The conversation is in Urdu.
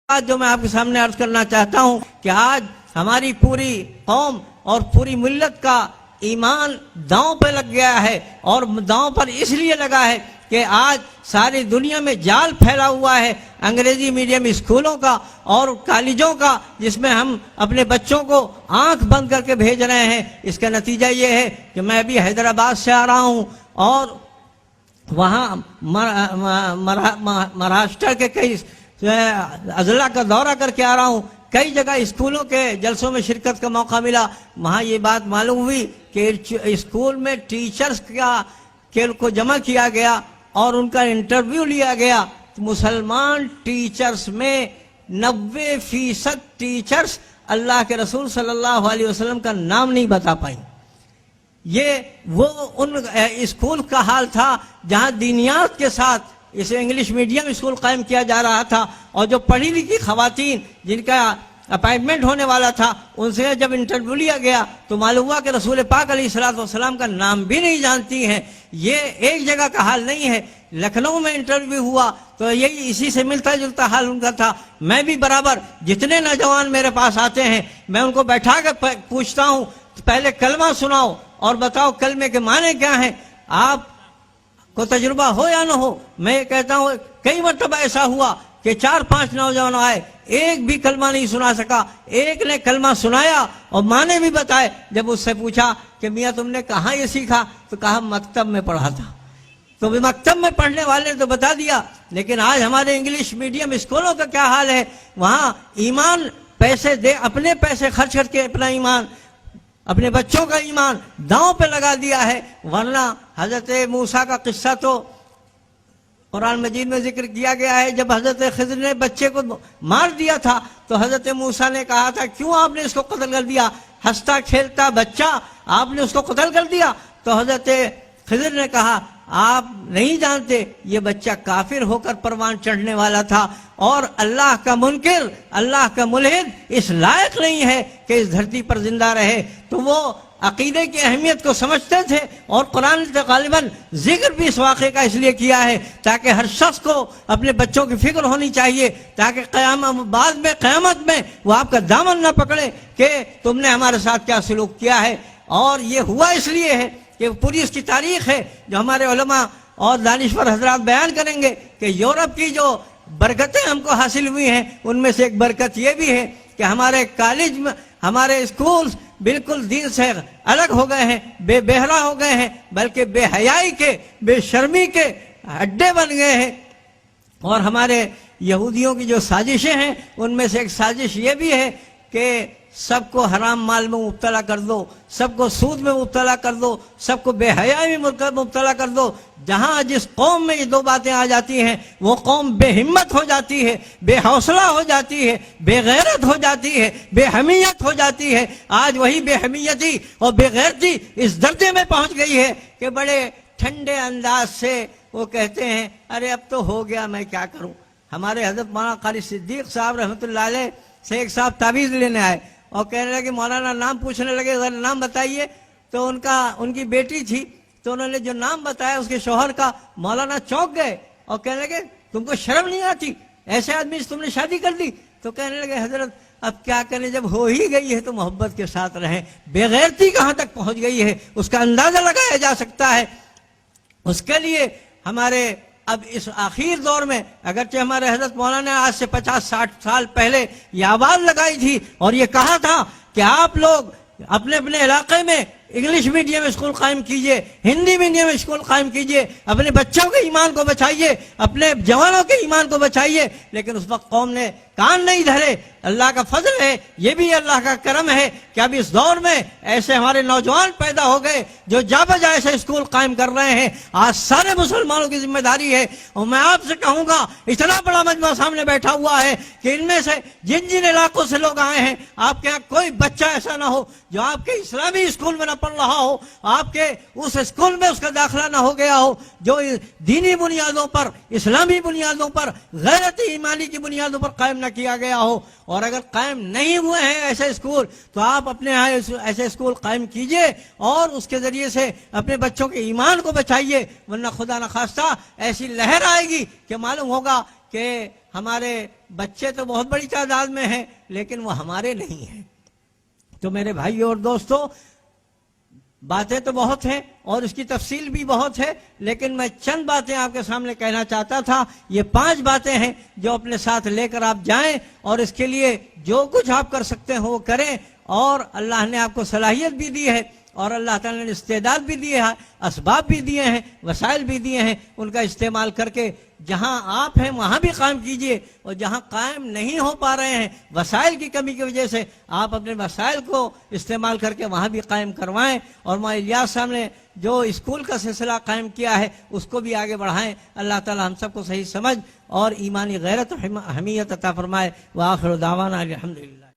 بات جو میں آپ کے سامنے عرض کرنا چاہتا ہوں کہ آج ہماری پوری قوم اور پوری ملت کا ایمان داؤں پہ لگ گیا ہے، اور داؤں پر اس لیے لگا ہے کہ آج ساری دنیا میں جال پھیلا ہوا ہے انگریزی میڈیم اسکولوں کا اور کالجوں کا، جس میں ہم اپنے بچوں کو آنکھ بند کر کے بھیج رہے ہیں۔ اس کا نتیجہ یہ ہے کہ میں ابھی حیدرآباد سے آ رہا ہوں اور وہاں مہاراشٹر کے کئی اضلاع کا دورہ کر کے آ رہا ہوں۔ کئی جگہ اسکولوں کے جلسوں میں شرکت کا موقع ملا، وہاں یہ بات معلوم ہوئی کہ اسکول میں ٹیچرز کو جمع کیا گیا اور ان کا انٹرویو لیا گیا، تو مسلمان ٹیچرز میں 90% ٹیچرز اللہ کے رسول صلی اللہ علیہ وسلم کا نام نہیں بتا پائیں۔ یہ وہ ان اسکول کا حال تھا جہاں دینیات کے ساتھ اسے انگلش میڈیم اسکول قائم کیا جا رہا تھا، اور جو پڑھی لکھی خواتین جن کا اپائنٹمنٹ ہونے والا تھا ان سے جب انٹرویو لیا گیا تو معلوم ہوا کہ رسول پاک علیہ السلام کا نام بھی نہیں جانتی ہیں۔ یہ ایک جگہ کا حال نہیں ہے۔ لکھنؤ میں انٹرویو ہوا تو یہی اسی سے ملتا جلتا حال ان کا تھا۔ میں بھی برابر جتنے نوجوان میرے پاس آتے ہیں میں ان کو بیٹھا کر پوچھتا ہوں پہلے کلمہ سناؤ اور بتاؤ کلمے کے معنی کیا ہیں، آپ کو تجربہ ہو یا نہ ہو۔ میں یہ کہتا ہوں کئی مرتبہ ایسا ہوا کہ 4-5 نوجوان آئے، ایک بھی کلمہ نہیں سنا سکا، ایک نے کلمہ سنایا اور معنی بھی بتائے۔ جب اس سے پوچھا کہ میاں تم نے کہاں یہ سیکھا، تو کہا مکتب میں پڑھا تھا۔ تو مکتب میں پڑھنے والے نے تو بتا دیا، لیکن آج ہمارے انگلش میڈیم اسکولوں کا کیا حال ہے؟ وہاں ایمان پیسے دے، اپنے پیسے خرچ کر کے اپنا ایمان، اپنے بچوں کا ایمان داؤں پہ لگا دیا ہے۔ ورنہ حضرت موسیٰ کا قصہ تو قرآن مجید میں ذکر کیا گیا ہے، جب حضرت خضر نے بچے کو مار دیا تھا تو حضرت موسیٰ نے کہا تھا کیوں آپ نے اس کو قتل کر دیا؟ ہنستا کھیلتا بچہ آپ نے اس کو قتل کر دیا؟ تو حضرت خضر نے کہا آپ نہیں جانتے یہ بچہ کافر ہو کر پروان چڑھنے والا تھا، اور اللہ کا منکر، اللہ کا ملحد اس لائق نہیں ہے کہ اس دھرتی پر زندہ رہے۔ تو وہ عقیدے کی اہمیت کو سمجھتے تھے، اور قرآن نے غالباً ذکر بھی اس واقعے کا اس لیے کیا ہے تاکہ ہر شخص کو اپنے بچوں کی فکر ہونی چاہیے، تاکہ بعد میں قیامت میں وہ آپ کا دامن نہ پکڑے کہ تم نے ہمارے ساتھ کیا سلوک کیا ہے۔ اور یہ ہوا اس لیے ہے کہ پوری اس کی تاریخ ہے جو ہمارے علماء اور دانشور حضرات بیان کریں گے کہ یورپ کی جو برکتیں ہم کو حاصل ہوئی ہیں ان میں سے ایک برکت یہ بھی ہے کہ ہمارے کالج میں ہمارے اسکولز بالکل دین سے الگ ہو گئے ہیں، بے بہرا ہو گئے ہیں، بلکہ بے حیائی کے، بے شرمی کے اڈے بن گئے ہیں۔ اور ہمارے یہودیوں کی جو سازشیں ہیں ان میں سے ایک سازش یہ بھی ہے کہ سب کو حرام مال میں مبتلا کر دو، سب کو سود میں مبتلا کر دو، سب کو بے حیائی میں مبتلا کر دو۔ جہاں جس قوم میں یہ دو باتیں آ جاتی ہیں وہ قوم بے ہمت ہو جاتی ہے، بے حوصلہ ہو جاتی ہے، بے غیرت ہو جاتی ہے، بے حمیت ہو جاتی ہے۔ آج وہی بے حمیتی اور بے غیرتی اس درجے میں پہنچ گئی ہے کہ بڑے ٹھنڈے انداز سے وہ کہتے ہیں ارے اب تو ہو گیا، میں کیا کروں۔ ہمارے حضرت مولانا قاری صدیق صاحب رحمۃ اللہ علیہ سے ایک صاحب تعویذ لینے آئے اور کہنے لگے مولانا نام پوچھنے لگے، ذرا نام بتائیے۔ تو ان کی بیٹی تھی تو انہوں نے جو نام بتایا اس کے شوہر کا، مولانا چونک گئے اور کہنے لگے تم کو شرم نہیں آتی، ایسے آدمی سے تم نے شادی کر دی؟ تو کہنے لگے حضرت اب کیا کریں، جب ہو ہی گئی ہے تو محبت کے ساتھ رہیں۔ بے غیرتی کہاں تک پہنچ گئی ہے اس کا اندازہ لگایا جا سکتا ہے۔ اس کے لیے ہمارے اب اس آخر دور میں اگرچہ ہمارے حضرت مولانا نے آج سے 50-60 سال پہلے یہ آواز لگائی تھی اور یہ کہا تھا کہ آپ لوگ اپنے اپنے علاقے میں انگلش میڈیم اسکول قائم کیجئے، ہندی میڈیم اسکول قائم کیجئے، اپنے بچوں کے ایمان کو بچائیے، اپنے جوانوں کے ایمان کو بچائیے۔ لیکن اس وقت قوم نے کان نہیں دھرے۔ اللہ کا فضل ہے، یہ بھی اللہ کا کرم ہے کہ اب اس دور میں ایسے ہمارے نوجوان پیدا ہو گئے جو جا بجا ایسے اسکول قائم کر رہے ہیں۔ آج سارے مسلمانوں کی ذمہ داری ہے، اور میں آپ سے کہوں گا اتنا بڑا مجمع سامنے بیٹھا ہوا ہے کہ ان میں سے جن علاقوں سے لوگ آئے ہیں آپ کے یہاں کوئی بچہ ایسا نہ ہو جو آپ کے اسلامی اسکول میں نہ پڑھ رہا ہو، آپ کے اس اسکول میں اس کا داخلہ نہ ہو گیا ہو جو دینی بنیادوں پر، اسلامی بنیادوں پر، غیرت ایمانی کی بنیادوں پر قائم نہ کیا گیا ہو۔ اور اگر قائم نہیں ہوئے ہیں ایسے اسکول تو آپ اپنے یہاں ایسے اسکول قائم کیجئے اور اس کے ذریعے سے اپنے بچوں کے ایمان کو بچائیے، ورنہ خدا نخواستہ ایسی لہر آئے گی کہ معلوم ہوگا کہ ہمارے بچے تو بہت بڑی تعداد میں ہیں لیکن وہ ہمارے نہیں ہیں۔ تو میرے بھائیوں اور دوستوں، باتیں تو بہت ہیں اور اس کی تفصیل بھی بہت ہے، لیکن میں چند باتیں آپ کے سامنے کہنا چاہتا تھا۔ یہ 5 باتیں ہیں جو اپنے ساتھ لے کر آپ جائیں، اور اس کے لیے جو کچھ آپ کر سکتے ہیں وہ کریں، اور اللہ نے آپ کو صلاحیت بھی دی ہے، اور اللہ تعالیٰ نے استعداد بھی دیے ہیں، اسباب بھی دیے ہیں، وسائل بھی دیے ہیں، ان کا استعمال کر کے جہاں آپ ہیں وہاں بھی قائم کیجئے، اور جہاں قائم نہیں ہو پا رہے ہیں وسائل کی کمی کی وجہ سے، آپ اپنے وسائل کو استعمال کر کے وہاں بھی قائم کروائیں، اور مولانا الیاس صاحب نے جو اسکول کا سلسلہ قائم کیا ہے اس کو بھی آگے بڑھائیں۔ اللہ تعالیٰ ہم سب کو صحیح سمجھ اور ایمانی غیرت و حمیت عطا فرمائے۔ وآخر دعوانا الحمدللہ۔